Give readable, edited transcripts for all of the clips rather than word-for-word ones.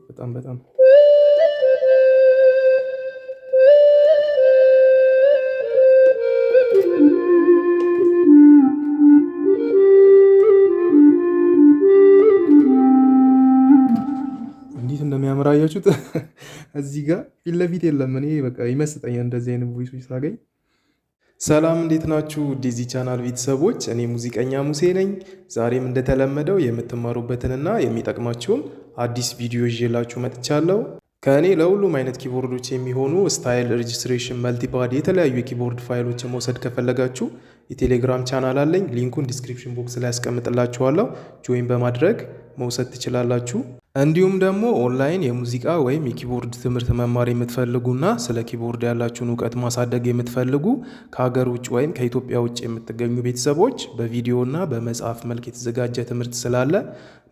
በጣም እንዴት እንደሚያምር አያችሁት? እዚህ ጋር ፊት ለፊት የለም። እኔ በቃ ይመስጠኛል እንደዚህ አይነት ቮይሶች ሳገኝ። ሰላም እንዴት ናችሁ? ዲዚ ቻናል ቤተሰቦች፣ እኔ ሙዚቀኛ ሙሴ ነኝ። ዛሬም እንደተለመደው የምትማሩበትንና የሚጠቅማችሁን አዲስ ቪዲዮ ይዤላችሁ መጥቻለሁ። ከእኔ ለሁሉም አይነት ኪቦርዶች የሚሆኑ ስታይል፣ ሬጅስትሬሽን፣ መልቲፓድ የተለያዩ የኪቦርድ ፋይሎችን መውሰድ ከፈለጋችሁ የቴሌግራም ቻናል አለኝ። ሊንኩን ዲስክሪፕሽን ቦክስ ላይ ያስቀምጥላችኋለሁ። ጆይን በማድረግ መውሰድ ትችላላችሁ። እንዲሁም ደግሞ ኦንላይን የሙዚቃ ወይም የኪቦርድ ትምህርት መማር የምትፈልጉና ስለ ኪቦርድ ያላችሁን እውቀት ማሳደግ የምትፈልጉ ከሀገር ውጭ ወይም ከኢትዮጵያ ውጭ የምትገኙ ቤተሰቦች በቪዲዮና በመጽሐፍ መልክ የተዘጋጀ ትምህርት ስላለ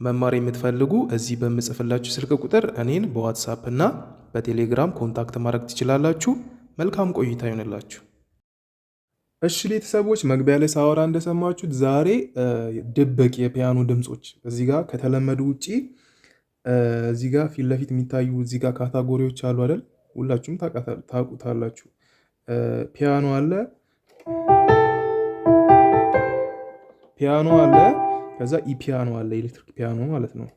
መማር የምትፈልጉ እዚህ በምጽፍላችሁ ስልክ ቁጥር እኔን በዋትሳፕ እና በቴሌግራም ኮንታክት ማድረግ ትችላላችሁ። መልካም ቆይታ ይሆንላችሁ። እሺ ቤተሰቦች፣ መግቢያ ላይ ሳወራ እንደሰማችሁት ዛሬ ድብቅ የፒያኖ ድምፆች እዚህ ጋር ከተለመዱ ውጪ እዚህ ጋር ፊት ለፊት የሚታዩ እዚህ ጋር ካታጎሪዎች አሉ አይደል? ሁላችሁም ታውቁታላችሁ። ፒያኖ አለ፣ ከዛ ኢፒያኖ አለ፣ ኤሌክትሪክ ፒያኖ ማለት ነው።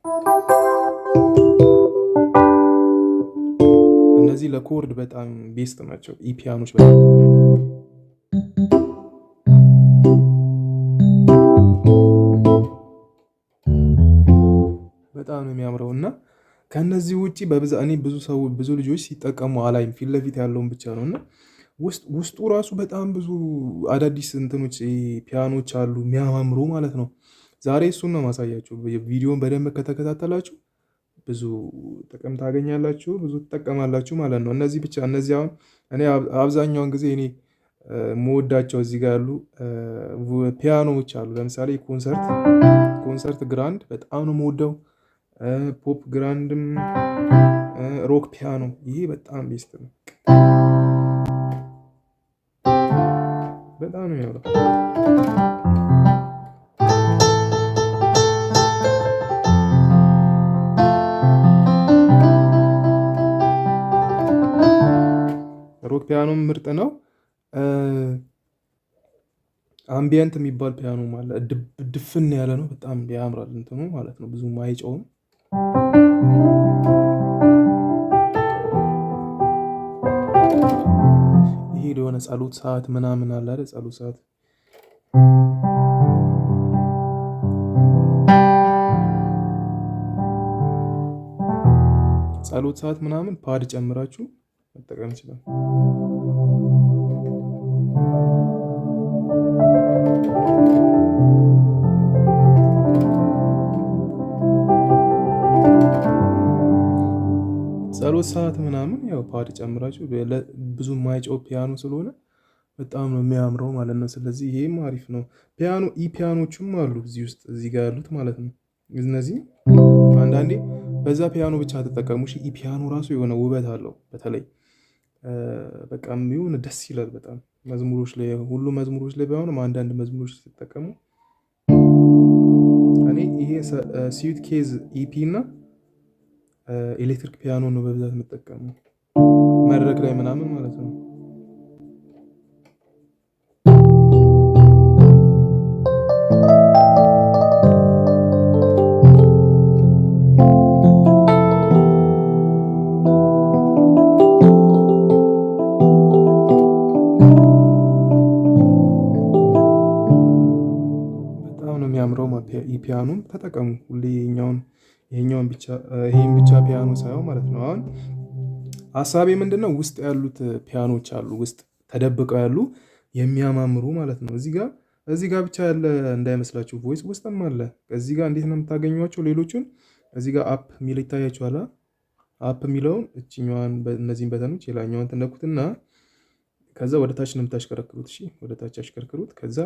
እነዚህ ለኮርድ በጣም ቤስት ናቸው። ኢፒያኖች በጣም ነው የሚያምረው እና ከነዚህ ውጪ በብዛት እኔ ብዙ ልጆች ሲጠቀሙ አላይም። ፊት ለፊት ያለውን ብቻ ነው እና ውስጡ ራሱ በጣም ብዙ አዳዲስ እንትኖች ፒያኖች አሉ የሚያማምሩ ማለት ነው። ዛሬ እሱን ነው ማሳያችሁ። ቪዲዮን በደንብ ከተከታተላችሁ ብዙ ጥቅም ታገኛላችሁ፣ ብዙ ትጠቀማላችሁ ማለት ነው። እነዚህ አሁን እኔ አብዛኛውን ጊዜ እኔ መወዳቸው እዚህ ጋር ያሉ ፒያኖዎች አሉ። ለምሳሌ ኮንሰርት ግራንድ በጣም ነው መወደው። ፖፕ ግራንድም፣ ሮክ ፒያኖ ይሄ በጣም ቤስት ነው። በጣም ነው የሚያምረው። ሮክ ፒያኖም ምርጥ ነው። አምቢየንት የሚባል ፒያኖ ማለት ድፍን ያለ ነው። በጣም ያምራል እንትኑ ማለት ነው። ብዙም አይጨውም። ይሄ የሆነ ጸሎት ሰዓት ምናምን አለ አይደል? ጸሎት ሰዓት ምናምን ፓድ ጨምራችሁ መጠቀም ይችላል። ጸሎት ሰዓት ምናምን ያው ፓድ ጨምራችሁ ብዙ ማይጨው ፒያኖ ስለሆነ በጣም ነው የሚያምረው ማለት ነው። ስለዚህ ይሄም አሪፍ ነው። ኢፒያኖቹም አሉ እዚህ ጋር ያሉት ማለት ነው። እነዚህ አንዳንዴ በዛ ፒያኖ ብቻ ተጠቀሙ። ኢፒያኖ ራሱ የሆነ ውበት አለው። በተለይ በቃ የሆነ ደስ ይላል በጣም መዝሙሮች ላይ፣ ሁሉ መዝሙሮች ላይ ባይሆንም አንዳንድ መዝሙሮች ሲጠቀሙ እኔ ይሄ ስዊት ኬዝ ኢፒ እና ኤሌክትሪክ ፒያኖ ነው በብዛት የምጠቀመው መድረክ ላይ ምናምን ማለት ነው። በጣም ነው የሚያምረው። ፒያኖን ተጠቀሙ ሁሌ ይሄን ብቻ ፒያኖ ሳይሆን ማለት ነው። አሁን ሀሳቤ ምንድነው? ውስጥ ያሉት ፒያኖች አሉ፣ ውስጥ ተደብቀው ያሉ የሚያማምሩ ማለት ነው። እዚህ ጋር ብቻ ያለ እንዳይመስላችሁ፣ ቮይስ ውስጥም አለ። እዚህ ጋር እንዴት ነው የምታገኟቸው? ሌሎቹን እዚህ ጋር አፕ የሚል ይታያችኋል። አፕ የሚለውን እችኛዋን እነዚህን በተኖች የላኛዋን ትነኩትና ከዛ ወደ ታች ነው የምታሽከረክሩት። እሺ ወደ ታች አሽከርክሩት። ከዛ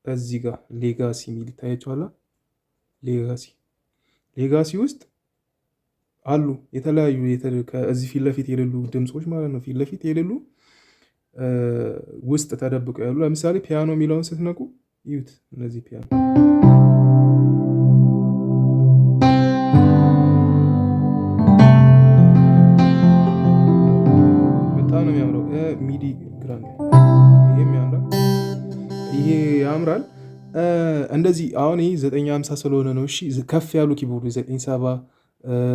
እዚህ ጋር ሌጋሲ የሚል ይታያችኋል። ሌጋሲ ውስጥ አሉ የተለያዩ ከዚህ ፊት ለፊት የሌሉ ድምፆች ማለት ነው። ፊት ለፊት የሌሉ ውስጥ ተደብቀው ያሉ። ለምሳሌ ፒያኖ የሚለውን ስትነቁ ይዩት። እነዚህ ፒያኖ የሚያምረው ሚዲ ግራንድ ይሄም ያምራል። ይሄ ያምራል። እንደዚህ አሁን ይሄ 950 ስለሆነ ነው። እሺ ከፍ ያሉ ኪቦርድ 970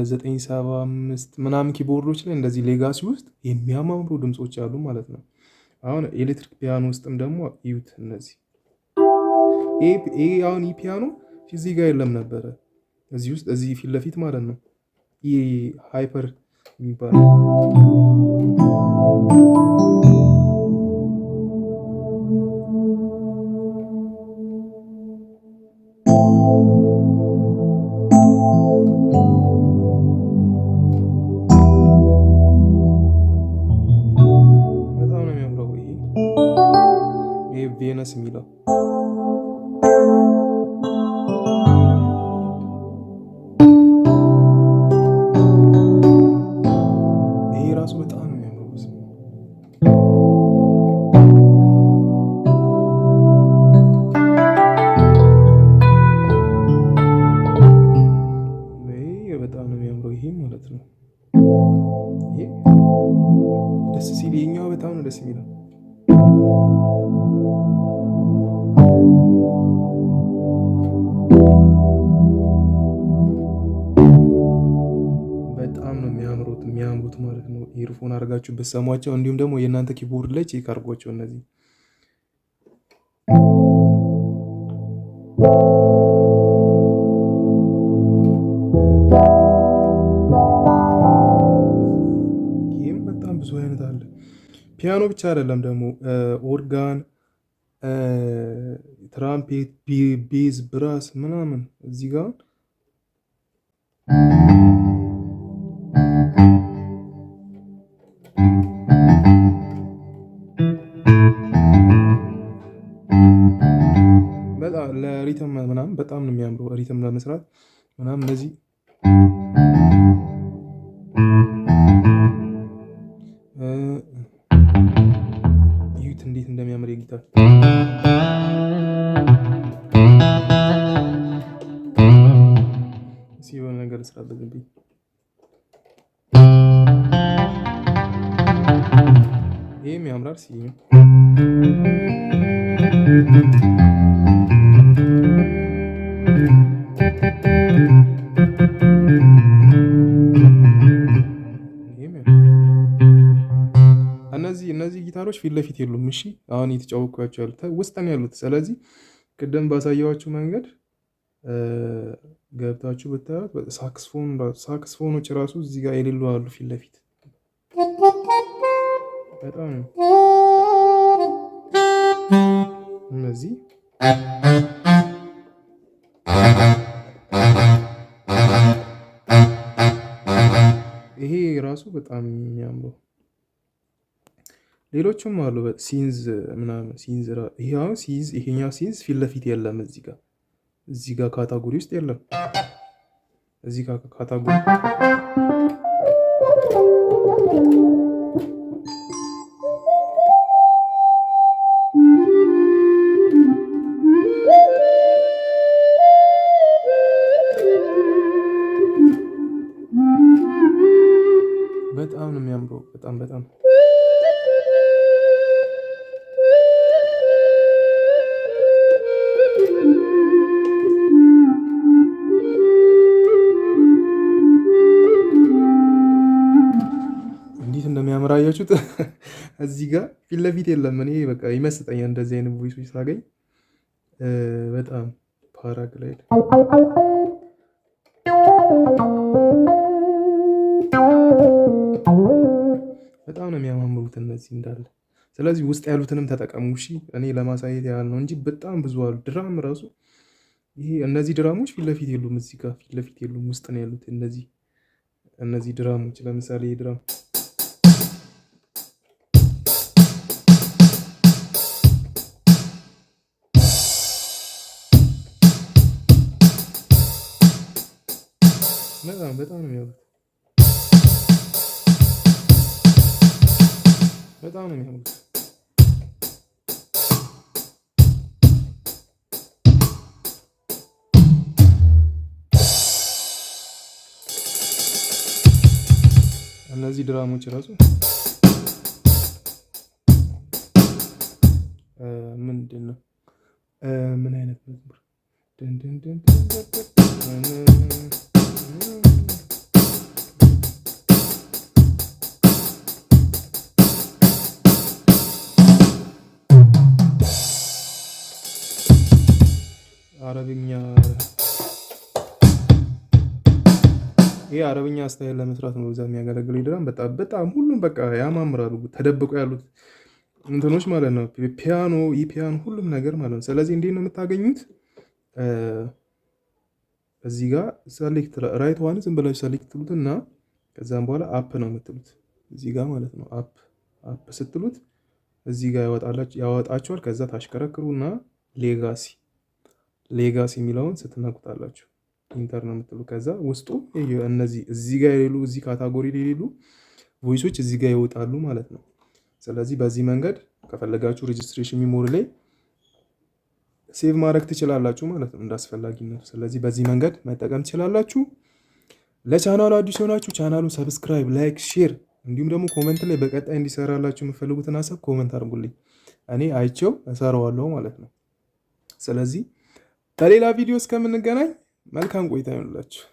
975 ምናምን ኪቦርዶች ላይ እንደዚህ ሌጋሲ ውስጥ የሚያማምሩ ድምፆች አሉ ማለት ነው። አሁን ኤሌክትሪክ ፒያኖ ውስጥም ደግሞ እዩት። እነዚህ ይሄ አሁን ይህ ፒያኖ እዚህ ጋር የለም ነበረ፣ እዚህ ውስጥ እዚህ ፊት ለፊት ማለት ነው። ይህ ሃይፐር የሚባለው በጣም ነው የሚያምረው። ይሄ ቬነስ የሚለው በጣም ነው የሚያምረው። ይሄ ማለት ነው። ይሄ ደስ ሲል የኛው በጣም ነው ደስ የሚለው። በጣም ነው የሚያምሩት ማለት ነው። ኢርፎን አድርጋችሁ ብትሰሟቸው፣ እንዲሁም ደግሞ የእናንተ ኪቦርድ ላይ ቼክ አድርጓቸው እነዚህ ብዙ አይነት አለ። ፒያኖ ብቻ አይደለም ደግሞ ኦርጋን፣ ትራምፔት፣ ቤዝ፣ ብራስ ምናምን እዚህ ጋር በጣም ለሪትም ምናምን በጣም ነው የሚያምረው። ሪትም ለመስራት ምናምን እነዚህ እዩት እንዴት እንደሚያምር የጊታር የሆነ ነገር ስራበት ዝም ብዬ ይህም ያምራል። እነዚህ ጊታሮች ፊት ለፊት የሉም። እሺ አሁን የተጫወኳቸው ያሉት ውስጥ ነው ያሉት። ስለዚህ ቅድም ባሳየዋችሁ መንገድ ገብታችሁ ብታዩት ሳክስፎኖች ራሱ እዚህ ጋር የሌሉ አሉ ፊት ለፊት። በጣም ነው እነዚህ ይሄ ራሱ በጣም የሚያምረው። ሌሎችም አሉ ሲንዝ ምናምን ሲንዝ ይሄኛው ሲንዝ ፊት ለፊት የለም። እዚህ ጋር ካታጎሪ ውስጥ የለም። እዚህ ጋር ካታጎሪ በጣም ነው የሚያምረው። በጣም እንዴት እንደሚያምር አያችሁት? እዚህ ጋር ፊት ለፊት የለም። እኔ በቃ ይመስጠኛል እንደዚህ አይነት ቮይሶች ሳገኝ በጣም ፓራግላይድ በጣም ነው የሚያማምሩት እነዚህ እንዳለ። ስለዚህ ውስጥ ያሉትንም ተጠቀሙ። እሺ እኔ ለማሳየት ያህል ነው እንጂ በጣም ብዙ አሉ። ድራም ራሱ ይሄ እነዚህ ድራሞች ፊት ለፊት የሉም። እዚህ ጋር ፊት ለፊት የሉም፣ ውስጥ ነው ያሉት። እነዚህ ድራሞች ለምሳሌ ድራም በጣም ነው የሚያምሩት። በጣም ነው የሚያምሩት። እነዚህ ድራሞች ራሱ አረብኛ ይሄ አረብኛ ስታይል ለመስራት ነው እዛ የሚያገለግለው ድራም። በጣም ሁሉም በቃ ያማምራሉ። ተደብቆ ያሉት እንትኖች ማለት ነው። ፒያኖ፣ ፒያኖ ሁሉም ነገር ማለት ነው። ስለዚህ እንዴት ነው የምታገኙት? እዚህ ጋር ሰሌክት ራይት ዋን ዝም ብላችሁ ሰሌክት ትሉትና ከዛም በኋላ አፕ ነው የምትሉት እዚህ ጋር ማለት ነው። አፕ ስትሉት እዚህ ጋር ያወጣችኋል። ከዛ ታሽከረክሩና ሌጋሲ የሚለውን ስትነኩታላችሁ ኢንተር ነው የምትሉ። ከዛ ውስጡ እነዚህ እዚህ ጋር የሌሉ እዚህ ካታጎሪ የሌሉ ቮይሶች እዚህ ጋር ይወጣሉ ማለት ነው። ስለዚህ በዚህ መንገድ ከፈለጋችሁ ሬጅስትሬሽን ሚሞሪ ላይ ሴቭ ማድረግ ትችላላችሁ ማለት ነው እንዳስፈላጊነቱ። ስለዚህ በዚህ መንገድ መጠቀም ትችላላችሁ። ለቻናሉ አዲስ የሆናችሁ ቻናሉን ሰብስክራይብ፣ ላይክ፣ ሼር እንዲሁም ደግሞ ኮመንት ላይ በቀጣይ እንዲሰራላችሁ የምፈልጉትን ሀሳብ ኮመንት አድርጉልኝ። እኔ አይቼው እሰራዋለሁ ማለት ነው። ስለዚህ በሌላ ቪዲዮ እስከምንገናኝ መልካም ቆይታ ይሆንላችሁ።